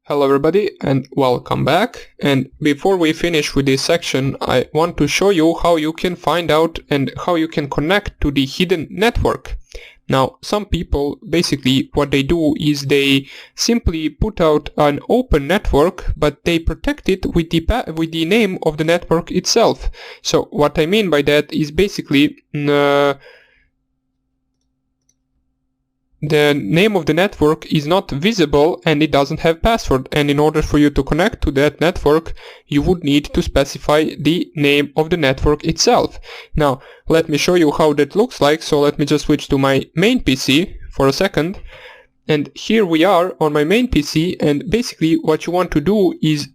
Hello everybody and welcome back. And before we finish with this section, I want to show you how you can find out and how you can connect to the hidden network. Now, some people basically what they do is they simply put out an open network, but they protect it with the name of the network itself. So what I mean by that is basically the name of the network is not visible and it doesn't have password, and in order for you to connect to that network you would need to specify the name of the network itself. Now let me show you how that looks like. So let me just switch to my main PC for a second, and here we are on my main PC, and basically what you want to do is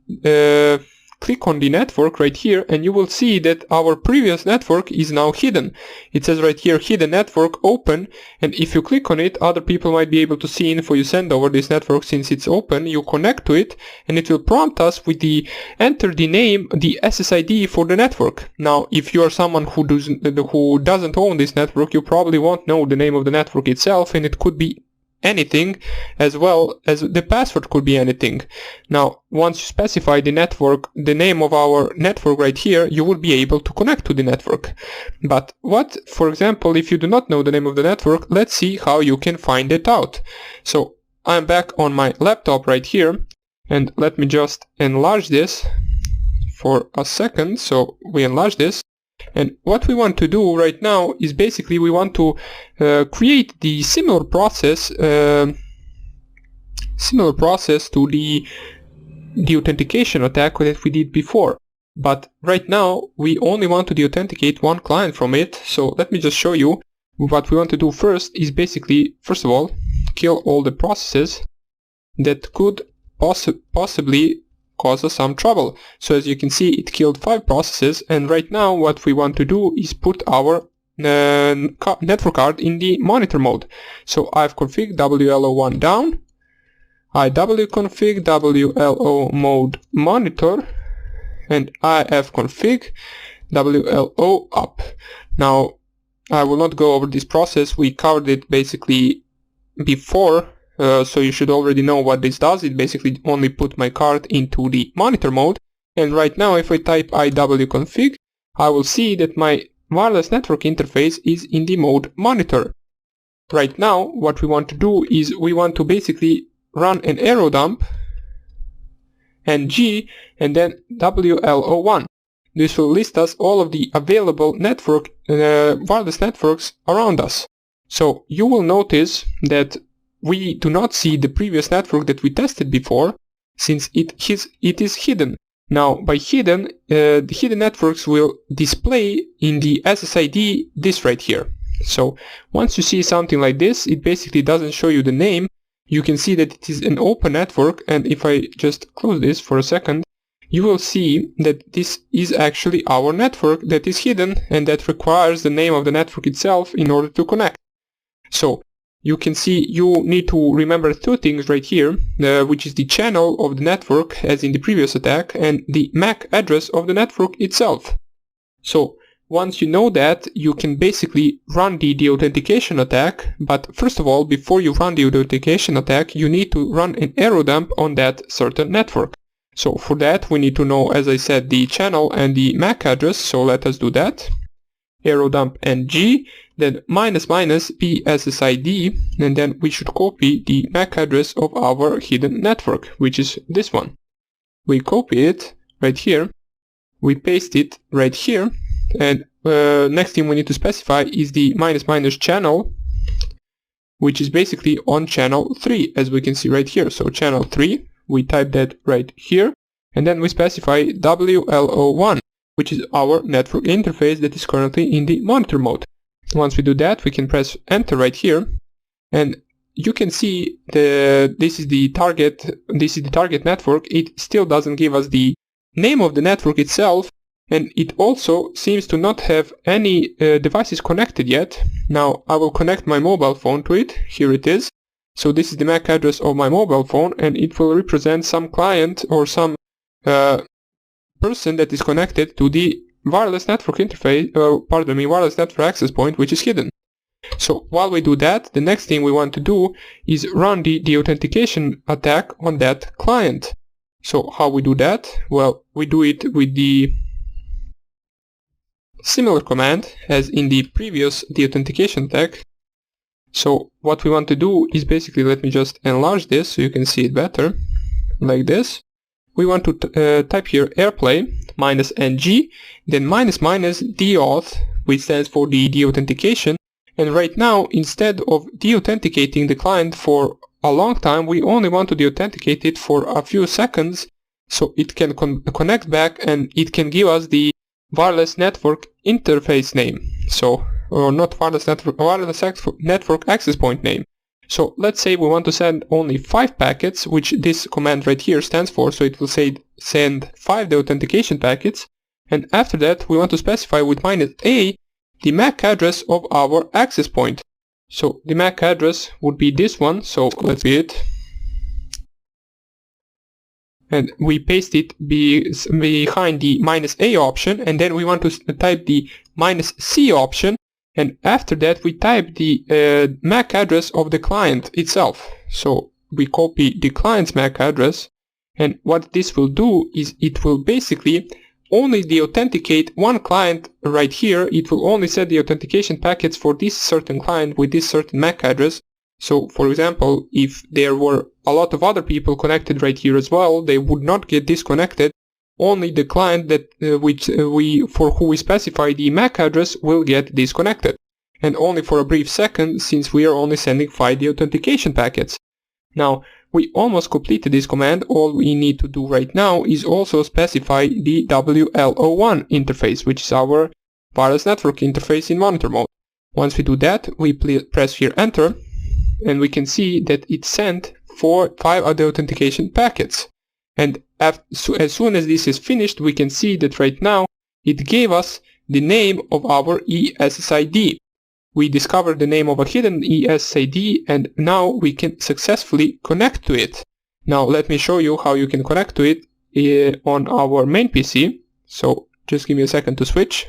click on the network right here, and you will see that our previous network is now hidden. It says right here hidden network open, and if you click on it, other people might be able to see info you send over this network. Since it's open, you connect to it and it will prompt us with the enter the name, the SSID for the network. Now if you are someone who doesn't own this network, you probably won't know the name of the network itself, and it could be anything, as well as the password could be anything. Now once you specify the network, the name of our network right here, you will be able to connect to the network. But what, for example, if you do not know the name of the network, let's see how you can find it out. So I'm back on my laptop right here, and let me just enlarge this for a second. So we enlarge this, and what we want to do right now is basically we want to create the similar process to the authentication attack that we did before. But right now we only want to authenticate one client from it. So let me just show you. What we want to do first is basically, first of all, kill all the processes that could possibly cause us some trouble. So as you can see, it killed 5 processes, and right now what we want to do is put our network card in the monitor mode. So I've configured WLO1 down, I config WLO mode monitor, and I have config WLO up. Now I will not go over this process, we covered it basically before. So you should already know what this does. It basically only put my card into the monitor mode, and right now if I type iwconfig, I will see that my wireless network interface is in the mode monitor. Right now what we want to do is we want to basically run an arrow dump ng and then WLO1. This will list us all of the available network wireless networks around us. So you will notice that we do not see the previous network that we tested before, since it is hidden. Now by hidden, the hidden networks will display in the SSID this right here. So once you see something like this, it basically doesn't show you the name. You can see that it is an open network, and if I just close this for a second, you will see that this is actually our network that is hidden, and that requires the name of the network itself in order to connect. So you can see you need to remember 2 things right here, which is the channel of the network as in the previous attack, and the MAC address of the network itself. So once you know that, you can basically run the authentication attack. But first of all, before you run the authentication attack, you need to run an arrow dump on that certain network. So for that we need to know, as I said, the channel and the MAC address. So let us do that. Arrow dump ng, then --PSSID, and then we should copy the MAC address of our hidden network, which is this one. We copy it right here, we paste it right here, and next thing we need to specify is the --, channel, which is basically on channel 3, as we can see right here. So channel 3, we type that right here, and then we specify WLO1, which is our network interface that is currently in the monitor mode. Once we do that, we can press enter right here, and you can see this is the target network. It still doesn't give us the name of the network itself, and it also seems to not have any devices connected yet. Now I will connect my mobile phone to it. Here it is. So this is the MAC address of my mobile phone, and it will represent some client or some person that is connected to the wireless network interface, wireless network access point, which is hidden. So while we do that, the next thing we want to do is run the authentication attack on that client. So how we do that? Well, we do it with the similar command as in the previous deauthentication attack. So what we want to do is basically, let me just enlarge this so you can see it better, like this. We want to type here airplay -ng, then --deauth, which stands for the deauthentication. And right now, instead of deauthenticating the client for a long time, we only want to deauthenticate it for a few seconds, so it can connect back and it can give us the wireless network interface name. So, or not wireless network, wireless network access point name. So let's say we want to send only 5 packets, which this command right here stands for, so it will say send 5 deauthentication packets, and after that we want to specify with -a the MAC address of our access point. So the MAC address would be this one, so let's see it. And we paste it behind the -a option, and then we want to type the -c option, and after that we type the MAC address of the client itself. So we copy the client's MAC address, and what this will do is it will basically only deauthenticate one client right here. It will only set the authentication packets for this certain client with this certain MAC address. So for example, if there were a lot of other people connected right here as well, they would not get disconnected. Only the client that for who we specify the MAC address will get disconnected, and only for a brief second, since we are only sending 5 deauthentication packets. Now we almost completed this command. All we need to do right now is also specify the WLO1 interface, which is our wireless network interface in monitor mode. Once we do that, we press here enter, and we can see that it sent 5 other authentication packets. And as soon as this is finished, we can see that right now it gave us the name of our ESSID. We discovered the name of a hidden ESSID, and now we can successfully connect to it. Now let me show you how you can connect to it on our main PC. So just give me a second to switch.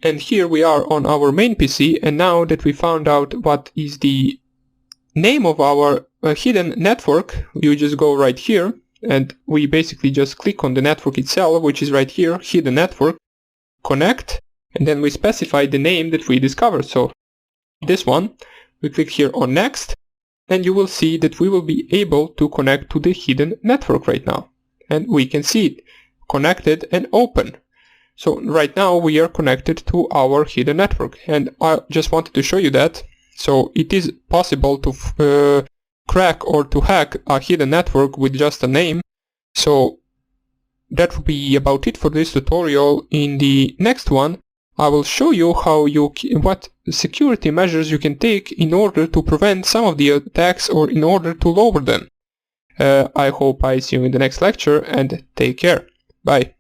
And here we are on our main PC, and now that we found out what is the name of our hidden network, you just go right here, and we basically just click on the network itself, which is right here, hidden network, connect, and then we specify the name that we discovered. So this one, we click here on next, and you will see that we will be able to connect to the hidden network right now. And we can see it connected and open. So right now we are connected to our hidden network, and I just wanted to show you that. So it is possible to crack or to hack a hidden network with just a name. So that will be about it for this tutorial. In the next one, I will show you what security measures you can take in order to prevent some of the attacks or in order to lower them. I hope I see you in the next lecture, and take care. Bye.